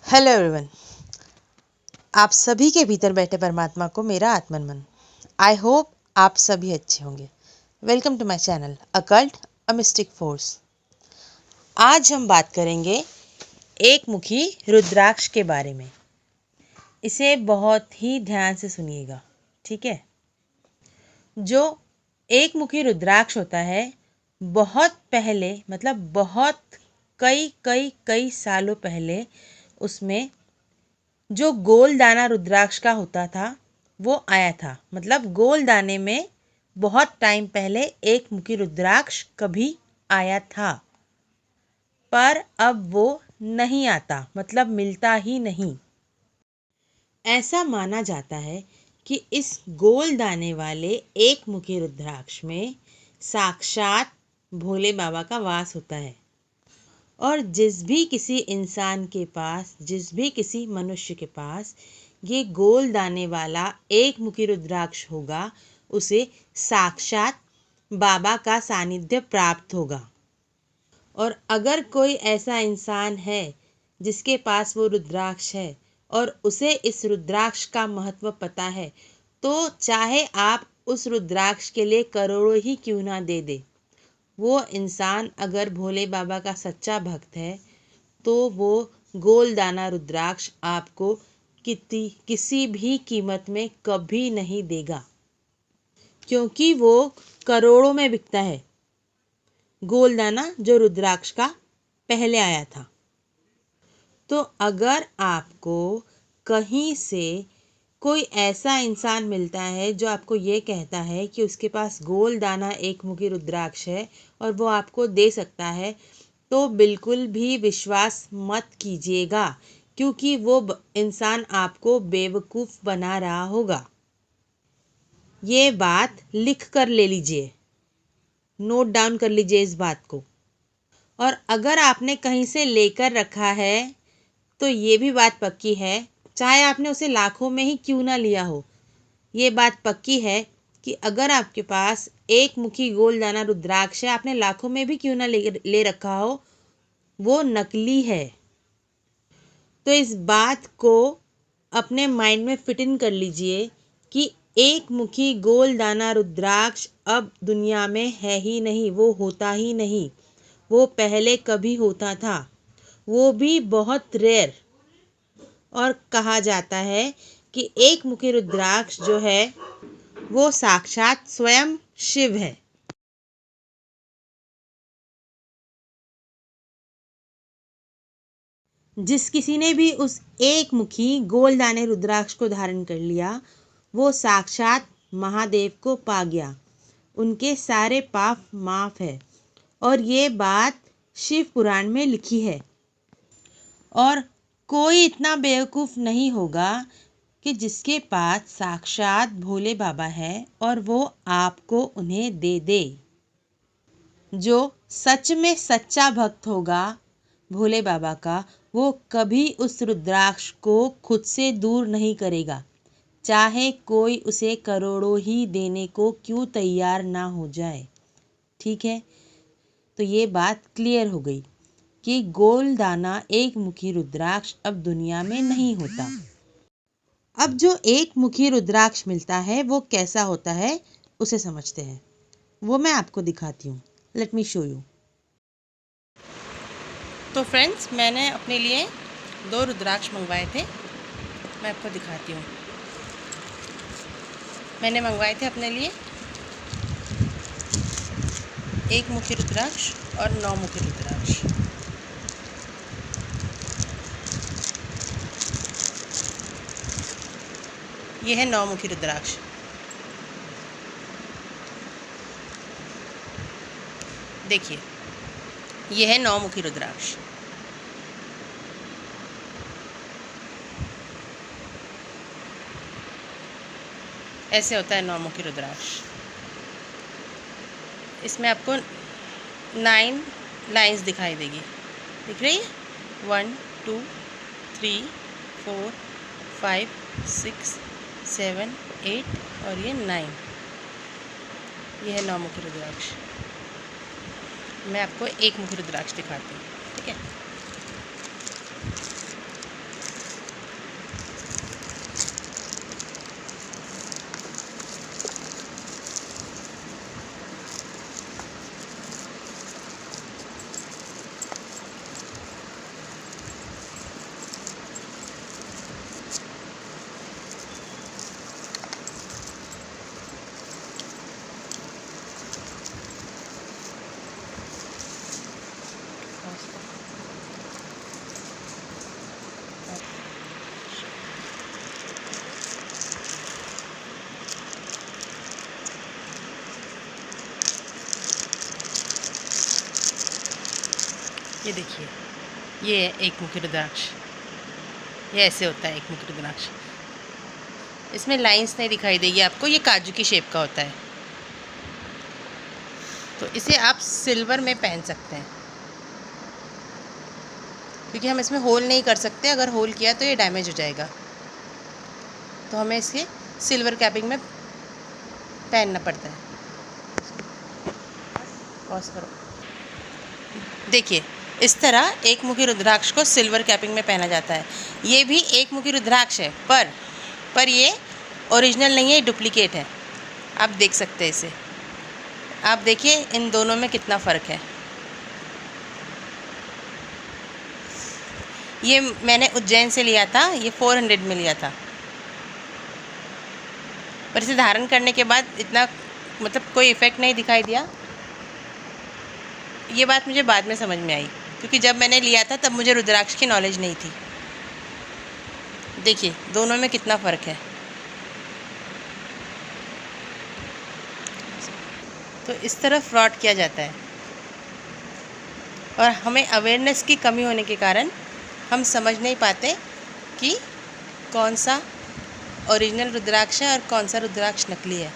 Hello everyone. आप सभी के भीतर बैठे परमात्मा को मेरा आत्मनमन। आई होप आप सभी अच्छे होंगे। Welcome to my channel occult a mystic force. आज हम बात करेंगे एक मुखी रुद्राक्ष के बारे में। इसे बहुत ही ध्यान से सुनिएगा, ठीक है। जो एक मुखी रुद्राक्ष होता है, बहुत पहले मतलब बहुत कई कई कई सालों पहले उसमें जो गोल दाना रुद्राक्ष का होता था वो आया था। मतलब गोल दाने में बहुत टाइम पहले एक मुखी रुद्राक्ष कभी आया था, पर अब वो नहीं आता, मतलब मिलता ही नहीं। ऐसा माना जाता है कि इस गोल दाने वाले एक मुखी रुद्राक्ष में साक्षात भोले बाबा का वास होता है। और जिस भी किसी इंसान के पास, जिस भी किसी मनुष्य के पास ये गोल दाने वाला एक मुखी रुद्राक्ष होगा, उसे साक्षात बाबा का सानिध्य प्राप्त होगा। और अगर कोई ऐसा इंसान है जिसके पास वो रुद्राक्ष है और उसे इस रुद्राक्ष का महत्व पता है, तो चाहे आप उस रुद्राक्ष के लिए करोड़ों ही क्यों ना दे दे, वो इंसान अगर भोले बाबा का सच्चा भक्त है तो वो गोल दाना रुद्राक्ष आपको किसी भी कीमत में कभी नहीं देगा, क्योंकि वो करोड़ों में बिकता है। गोल दाना जो रुद्राक्ष का पहले आया था। तो अगर आपको कहीं से कोई ऐसा इंसान मिलता है जो आपको ये कहता है कि उसके पास गोल दाना एक मुखी रुद्राक्ष है और वो आपको दे सकता है, तो बिल्कुल भी विश्वास मत कीजिएगा, क्योंकि वो इंसान आपको बेवकूफ़ बना रहा होगा। ये बात लिख कर ले लीजिए, नोट डाउन कर लीजिए इस बात को। और अगर आपने कहीं से लेकर रखा है तो ये भी बात पक्की है, चाहे आपने उसे लाखों में ही क्यों ना लिया हो, ये बात पक्की है कि अगर आपके पास एक मुखी गोल दाना रुद्राक्ष है, आपने लाखों में भी क्यों ना ले रखा हो, वो नकली है। तो इस बात को अपने माइंड में फिट इन कर लीजिए कि एक मुखी गोल दाना रुद्राक्ष अब दुनिया में है ही नहीं, वो होता ही नहीं। वो पहले कभी होता था, वो भी बहुत रेयर। और कहा जाता है कि एक मुखी रुद्राक्ष जो है वो साक्षात स्वयं शिव है। जिस किसी ने भी उस एक मुखी गोल दाने रुद्राक्ष को धारण कर लिया, वो साक्षात महादेव को पा गया। उनके सारे पाप माफ है। और ये बात शिव पुराण में लिखी है। और कोई इतना बेवकूफ़ नहीं होगा कि जिसके पास साक्षात भोले बाबा है और वो आपको उन्हें दे दे। जो सच में सच्चा भक्त होगा भोले बाबा का, वो कभी उस रुद्राक्ष को खुद से दूर नहीं करेगा, चाहे कोई उसे करोड़ों ही देने को क्यों तैयार ना हो जाए। ठीक है, तो ये बात क्लियर हो गई कि गोल दाना एक मुखी रुद्राक्ष अब दुनिया में नहीं होता। अब जो एक मुखी रुद्राक्ष मिलता है वो कैसा होता है उसे समझते हैं। वो मैं आपको दिखाती हूँ। Let me show you. तो फ्रेंड्स, मैंने अपने लिए 2 रुद्राक्ष मंगवाए थे। मैं आपको दिखाती हूँ। मैंने मंगवाए थे अपने लिए 1 मुखी रुद्राक्ष और 9 मुखी रुद्राक्ष। ये है 9 मुखी रुद्राक्ष। देखिए, ये है 9 मुखी रुद्राक्ष। ऐसे होता है 9 मुखी रुद्राक्ष। इसमें आपको 9 लाइंस दिखाई देगी, दिख रही है? 1 2 3 4 5 6 7 8 और ये 9। ये है 9 मुखी रुद्राक्ष। मैं आपको 1 मुखी रुद्राक्ष दिखाती हूँ, ठीक है। ये देखिए, ये है एक मुखी रुद्राक्ष। ये ऐसे होता है एक मुखी रुद्राक्ष। इसमें लाइंस नहीं दिखाई देगी आपको, ये काजू की शेप का होता है। तो इसे आप सिल्वर में पहन सकते हैं, क्योंकि हम इसमें होल नहीं कर सकते। अगर होल किया तो ये डैमेज हो जाएगा, तो हमें इसके सिल्वर कैपिंग में पहनना पड़ता है। पॉज करो। देखिए, इस तरह एक मुखी रुद्राक्ष को सिल्वर कैपिंग में पहना जाता है। ये भी एक मुखी रुद्राक्ष है, पर ये ओरिजिनल नहीं है, डुप्लीकेट है। आप देख सकते हैं इसे। आप देखिए इन दोनों में कितना फ़र्क है। ये मैंने उज्जैन से लिया था, ये 400 में लिया था। पर इसे धारण करने के बाद इतना मतलब कोई इफ़ेक्ट नहीं दिखाई दिया। ये बात मुझे बाद में समझ में आई, क्योंकि जब मैंने लिया था तब मुझे रुद्राक्ष की नॉलेज नहीं थी। देखिए दोनों में कितना फ़र्क है। तो इस तरह फ्रॉड किया जाता है, और हमें अवेयरनेस की कमी होने के कारण हम समझ नहीं पाते कि कौन सा ओरिजिनल रुद्राक्ष है और कौन सा रुद्राक्ष नकली है।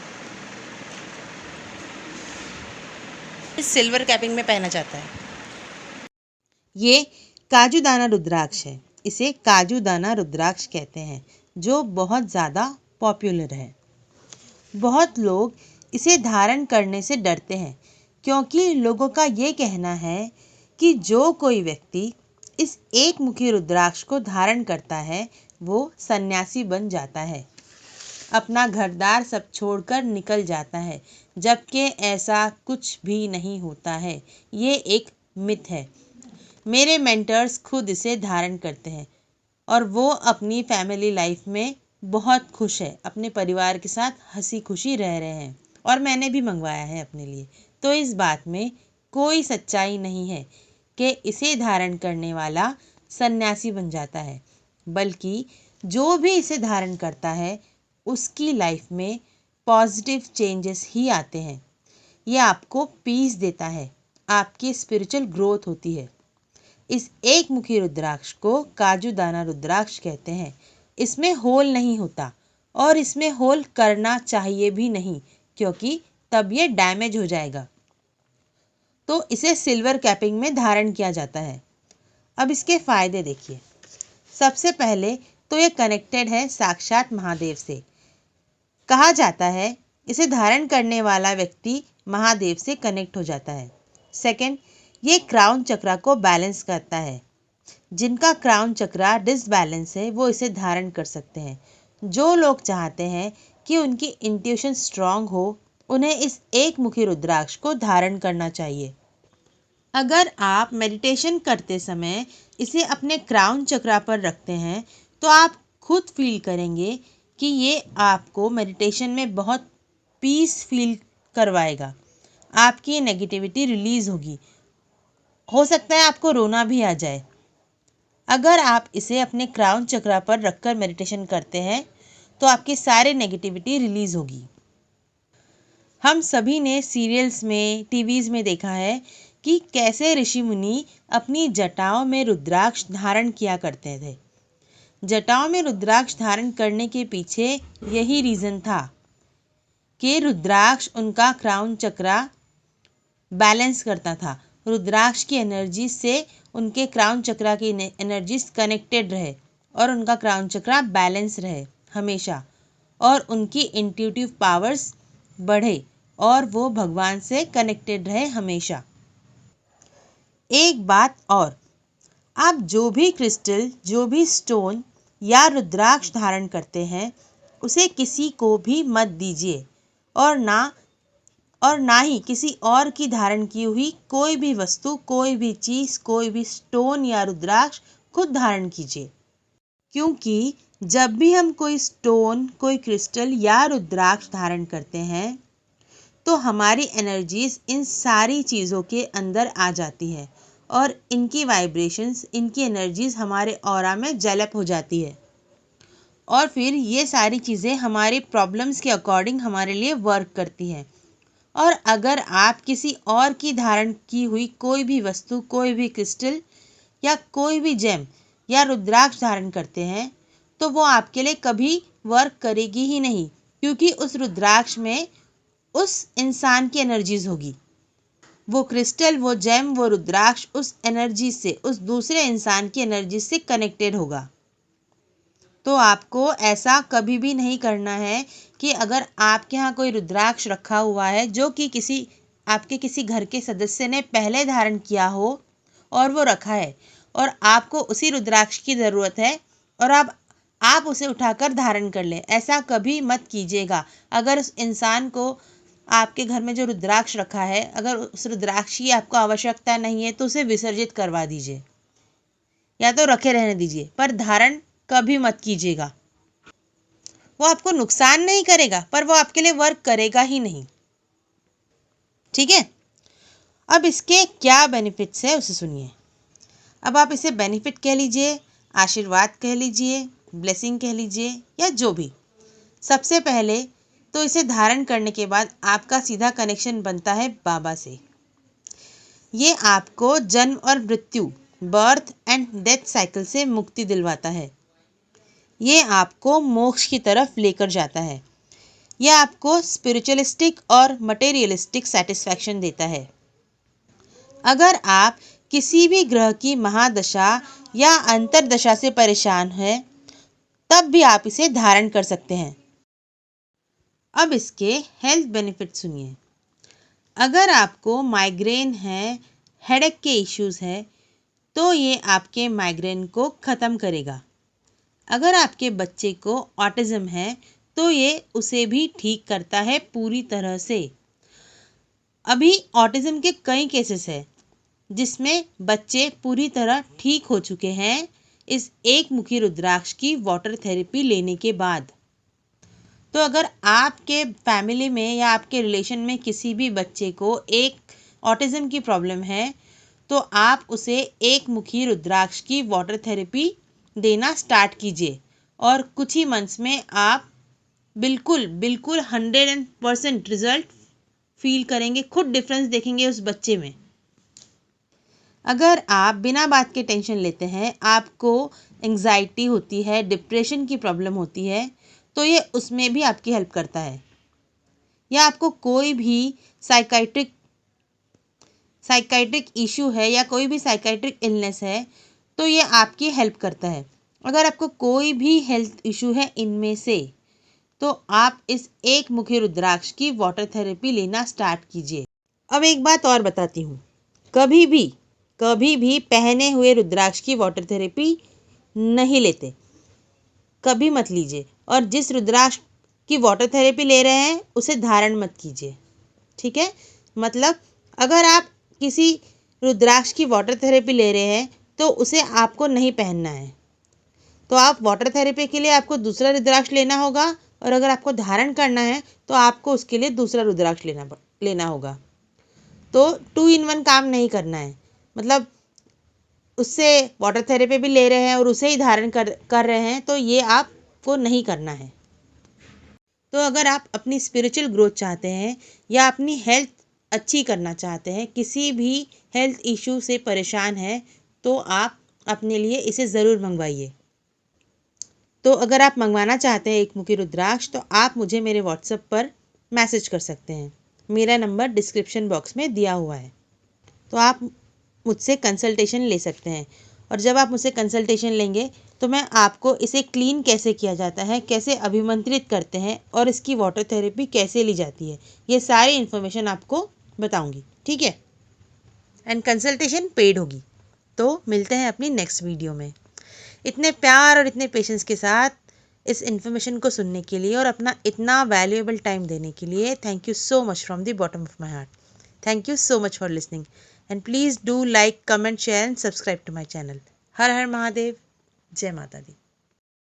इस सिल्वर कैपिंग में पहना जाता है। ये काजू दाना रुद्राक्ष है। इसे काजू दाना रुद्राक्ष कहते हैं, जो बहुत ज़्यादा पॉपुलर है। बहुत लोग इसे धारण करने से डरते हैं, क्योंकि लोगों का ये कहना है कि जो कोई व्यक्ति इस एक मुखी रुद्राक्ष को धारण करता है वो सन्यासी बन जाता है, अपना घरदार सब छोड़कर निकल जाता है, जबकि ऐसा कुछ भी नहीं होता है। ये एक मिथ है। मेरे मेंटर्स खुद इसे धारण करते हैं और वो अपनी फैमिली लाइफ में बहुत खुश है, अपने परिवार के साथ हंसी खुशी रह रहे हैं, और मैंने भी मंगवाया है अपने लिए। तो इस बात में कोई सच्चाई नहीं है कि इसे धारण करने वाला सन्यासी बन जाता है, बल्कि जो भी इसे धारण करता है उसकी लाइफ में पॉजिटिव चेंजेस ही आते हैं। ये आपको पीस देता है, आपकी स्पिरिचुअल ग्रोथ होती है। इस एक मुखी रुद्राक्ष को काजू दाना रुद्राक्ष कहते हैं। इसमें होल नहीं होता, और इसमें होल करना चाहिए भी नहीं, क्योंकि तब ये डैमेज हो जाएगा। तो इसे सिल्वर कैपिंग में धारण किया जाता है। अब इसके फ़ायदे देखिए। सबसे पहले तो ये कनेक्टेड है साक्षात महादेव से। कहा जाता है इसे धारण करने वाला व्यक्ति महादेव से कनेक्ट हो जाता है। सेकंड, ये क्राउन चक्रा को बैलेंस करता है। जिनका क्राउन चक्रा डिसबैलेंस है वो इसे धारण कर सकते हैं। जो लोग चाहते हैं कि उनकी इंट्यूशन स्ट्रांग हो, उन्हें इस एक मुखी रुद्राक्ष को धारण करना चाहिए। अगर आप मेडिटेशन करते समय इसे अपने क्राउन चक्रा पर रखते हैं तो आप खुद फील करेंगे कि ये आपको मेडिटेशन में बहुत पीस फील करवाएगा। आपकी नेगेटिविटी रिलीज़ होगी। हो सकता है आपको रोना भी आ जाए। अगर आप इसे अपने क्राउन चक्रा पर रखकर मेडिटेशन करते हैं तो आपकी सारी नेगेटिविटी रिलीज़ होगी। हम सभी ने सीरियल्स में, टीवीज़ में देखा है कि कैसे ऋषि मुनि अपनी जटाओं में रुद्राक्ष धारण किया करते थे। जटाओं में रुद्राक्ष धारण करने के पीछे यही रीज़न था कि रुद्राक्ष उनका क्राउन चक्रा बैलेंस करता था। रुद्राक्ष की एनर्जी से उनके क्राउन चक्रा की एनर्जीज कनेक्टेड रहे और उनका क्राउन चक्रा बैलेंस रहे हमेशा, और उनकी इंट्यूटिव पावर्स बढ़े और वो भगवान से कनेक्टेड रहे हमेशा। एक बात और, आप जो भी क्रिस्टल, जो भी स्टोन या रुद्राक्ष धारण करते हैं उसे किसी को भी मत दीजिए, और ना ही किसी और की धारण की हुई कोई भी वस्तु, कोई भी चीज़, कोई भी स्टोन या रुद्राक्ष खुद धारण कीजिए। क्योंकि जब भी हम कोई स्टोन, कोई क्रिस्टल या रुद्राक्ष धारण करते हैं तो हमारी एनर्जीज इन सारी चीज़ों के अंदर आ जाती है, और इनकी वाइब्रेशंस, इनकी एनर्जीज हमारे ऑरा में डेवलप हो जाती है, और फिर ये सारी चीज़ें हमारे प्रॉब्लम्स के अकॉर्डिंग हमारे लिए वर्क करती हैं। और अगर आप किसी और की धारण की हुई कोई भी वस्तु, कोई भी क्रिस्टल या कोई भी जेम या रुद्राक्ष धारण करते हैं तो वो आपके लिए कभी वर्क करेगी ही नहीं, क्योंकि उस रुद्राक्ष में उस इंसान की एनर्जीज होगी। वो क्रिस्टल, वो जेम, वो रुद्राक्ष उस एनर्जी से, उस दूसरे इंसान की एनर्जी से कनेक्टेड होगा। तो आपको ऐसा कभी भी नहीं करना है कि अगर आपके यहाँ कोई रुद्राक्ष रखा हुआ है जो कि आपके किसी घर के सदस्य ने पहले धारण किया हो और वो रखा है और आपको उसी रुद्राक्ष की ज़रूरत है और आप उसे उठाकर धारण कर लें, ऐसा कभी मत कीजिएगा। अगर उस इंसान को आपके घर में जो रुद्राक्ष रखा है, अगर उस रुद्राक्ष की आपको आवश्यकता नहीं है तो उसे विसर्जित करवा दीजिए या तो रखे रहने दीजिए, पर धारण कभी मत कीजिएगा। वो आपको नुकसान नहीं करेगा, पर वो आपके लिए वर्क करेगा ही नहीं। ठीक है, अब इसके क्या बेनिफिट्स है उसे सुनिए। अब आप इसे बेनिफिट कह लीजिए, आशीर्वाद कह लीजिए, ब्लेसिंग कह लीजिए या जो भी। सबसे पहले तो इसे धारण करने के बाद आपका सीधा कनेक्शन बनता है बाबा से। ये आपको जन्म और मृत्यु, बर्थ एंड डेथ साइकिल से मुक्ति दिलवाता है। ये आपको मोक्ष की तरफ लेकर जाता है। यह आपको स्पिरिचुअलिस्टिक और मटेरियलिस्टिक सेटिस्फैक्शन देता है। अगर आप किसी भी ग्रह की महादशा या अंतरदशा से परेशान हैं, तब भी आप इसे धारण कर सकते हैं। अब इसके हेल्थ बेनिफिट सुनिए। अगर आपको माइग्रेन है, हेडेक के इश्यूज है, तो ये आपके माइग्रेन को ख़त्म करेगा। अगर आपके बच्चे को ऑटिज्म है तो ये उसे भी ठीक करता है पूरी तरह से। अभी ऑटिज्म के कई केसेस हैं जिसमें बच्चे पूरी तरह ठीक हो चुके हैं इस एक मुखी रुद्राक्ष की वाटर थेरेपी लेने के बाद। तो अगर आपके फैमिली में या आपके रिलेशन में किसी भी बच्चे को एक ऑटिज्म की प्रॉब्लम है तो आप उसे एक मुखी रुद्राक्ष की वाटर थेरेपी देना स्टार्ट कीजिए और कुछ ही मंथ्स में आप बिल्कुल 100% रिजल्ट फील करेंगे, खुद डिफरेंस देखेंगे उस बच्चे में। अगर आप बिना बात के टेंशन लेते हैं, आपको एंग्जाइटी होती है, डिप्रेशन की प्रॉब्लम होती है, तो ये उसमें भी आपकी हेल्प करता है। या आपको कोई भी साइकाइट्रिक इशू है या कोई भी साइकाइट्रिक इलनेस है तो ये आपकी हेल्प करता है। अगर आपको कोई भी हेल्थ इशू है इनमें से तो आप इस एक मुखी रुद्राक्ष की वाटर थेरेपी लेना स्टार्ट कीजिए। अब एक बात और बताती हूँ, कभी भी पहने हुए रुद्राक्ष की वाटर थेरेपी नहीं लेते, कभी मत लीजिए। और जिस रुद्राक्ष की वाटर थेरेपी ले रहे हैं उसे धारण मत कीजिए। ठीक है, मतलब अगर आप किसी रुद्राक्ष की वाटर थेरेपी ले रहे हैं तो उसे आपको नहीं पहनना है। तो आप वाटर थेरेपी के लिए आपको दूसरा रुद्राक्ष लेना होगा और अगर आपको धारण करना है तो आपको उसके लिए दूसरा रुद्राक्ष लेना होगा। तो 2 in 1 काम नहीं करना है, मतलब उससे वाटर थेरेपी भी ले रहे हैं और उसे ही धारण कर रहे हैं, तो ये आपको नहीं करना है। तो अगर आप अपनी स्पिरिचुअल ग्रोथ चाहते हैं या अपनी हेल्थ अच्छी करना चाहते हैं, किसी भी हेल्थ इशू से परेशान हैं, तो आप अपने लिए इसे ज़रूर मंगवाइए। तो अगर आप मंगवाना चाहते हैं एक मुखी रुद्राक्ष तो आप मुझे मेरे व्हाट्सएप पर मैसेज कर सकते हैं। मेरा नंबर डिस्क्रिप्शन बॉक्स में दिया हुआ है, तो आप मुझसे कंसल्टेशन ले सकते हैं। और जब आप मुझसे कंसल्टेशन लेंगे तो मैं आपको इसे क्लीन कैसे किया जाता है, कैसे अभिमंत्रित करते हैं और इसकी वाटर थेरेपी कैसे ली जाती है, ये सारी इन्फॉर्मेशन आपको बताऊंगी। ठीक है, एंड कंसल्टेशन पेड होगी। तो मिलते हैं अपनी नेक्स्ट वीडियो में। इतने प्यार और इतने पेशेंस के साथ इस इन्फॉर्मेशन को सुनने के लिए और अपना इतना वैल्यूएबल टाइम देने के लिए thank you so much from the bottom of my heart. Thank you so much for listening and please do like, comment, share and subscribe to my channel. हर हर महादेव, जय माता दी।